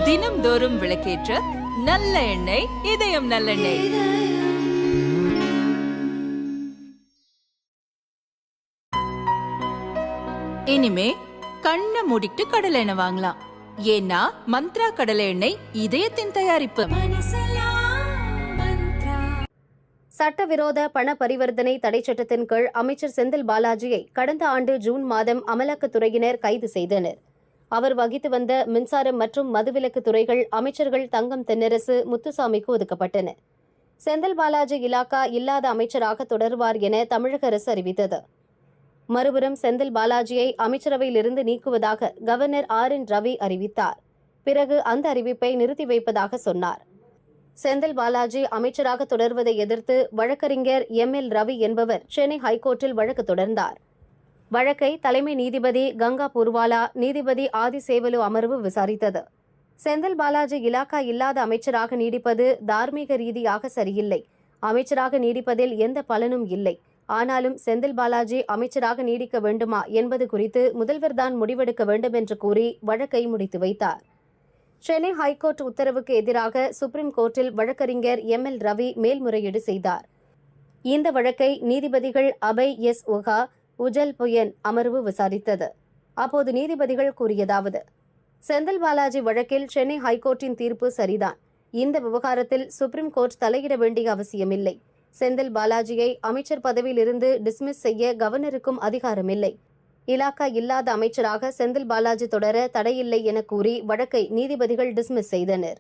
தினம்தோறும் விளக்கேற்ற நல்ல எண்ணெய் இதயம் நல்லெண்ணெய். இனிமே கண்ணை மூடிட்டு கடலை எண்ணெய் வாங்கலாம். ஏன்னா மந்த்ரா கடலை எண்ணெய் இதயத்தின் தயாரிப்பு. சட்டவிரோத பண பரிவர்த்தனை தடை சட்டத்தின் கீழ் அமைச்சர் செந்தில் பாலாஜியை கடந்த ஆண்டு ஜூன் மாதம் அமலாக்கத்துறையினர் கைது செய்தனர். அவர் வகித்து வந்த மின்சாரம் மற்றும் மதுவிலக்கு துறைகள் அமைச்சர்கள் தங்கம் தென்னரசு, முத்துசாமிக்கு ஒதுக்கப்பட்டன. செந்தில் பாலாஜி இலாக்கா இல்லாத அமைச்சராக தொடர்வார் என தமிழக அரசு அறிவித்தது. மறுபுறம் செந்தில் பாலாஜியை அமைச்சரவையிலிருந்து நீக்குவதாக கவர்னர் RN ரவி அறிவித்தார். பிறகு அந்த அறிவிப்பை நிறுத்தி வைப்பதாக சொன்னார். செந்தில் பாலாஜி அமைச்சராக தொடர்வதை எதிர்த்து வழக்கறிஞர் ML ரவி என்பவர் சென்னை ஹைகோர்ட்டில் வழக்கு தொடர்ந்தார். வழக்கை தலைமை நீதிபதி கங்கா பூர்வாலா, நீதிபதி ஆதிசேவலு அமர்வு விசாரித்தது. செந்தில் பாலாஜி இலாக்கா இல்லாத அமைச்சராக நீடிப்பது தார்மீக ரீதியாக சரியில்லை. அமைச்சராக நீடிப்பதில் எந்த பலனும் இல்லை. ஆனாலும் செந்தில் பாலாஜி அமைச்சராக நீடிக்க வேண்டுமா என்பது குறித்து முதல்வர்தான் முடிவெடுக்க வேண்டும் என்று கூறி வழக்கை முடித்து வைத்தார். சென்னை ஹைகோர்ட் உத்தரவுக்கு எதிராக சுப்ரீம் கோர்ட்டில் வழக்கறிஞர் ML ரவி மேல்முறையீடு செய்தார். இந்த வழக்கை நீதிபதிகள் அபய் S ஓகா, உஜல் புயன் அமர்வு விசாரித்தது. அப்போது நீதிபதிகள் கூறியதாவது: செந்தில் பாலாஜி வழக்கில் சென்னை ஹைகோர்ட்டின் தீர்ப்பு சரிதான். இந்த விவகாரத்தில் சுப்ரீம் கோர்ட் தலையிட வேண்டிய அவசியமில்லை. செந்தில் பாலாஜியை அமைச்சர் பதவியிலிருந்து டிஸ்மிஸ் செய்ய கவர்னருக்கும் அதிகாரமில்லை. இலாக்கா இல்லாத அமைச்சராக செந்தில் பாலாஜி தொடர தடையில்லை என கூறி வழக்கை நீதிபதிகள் டிஸ்மிஸ் செய்தனர்.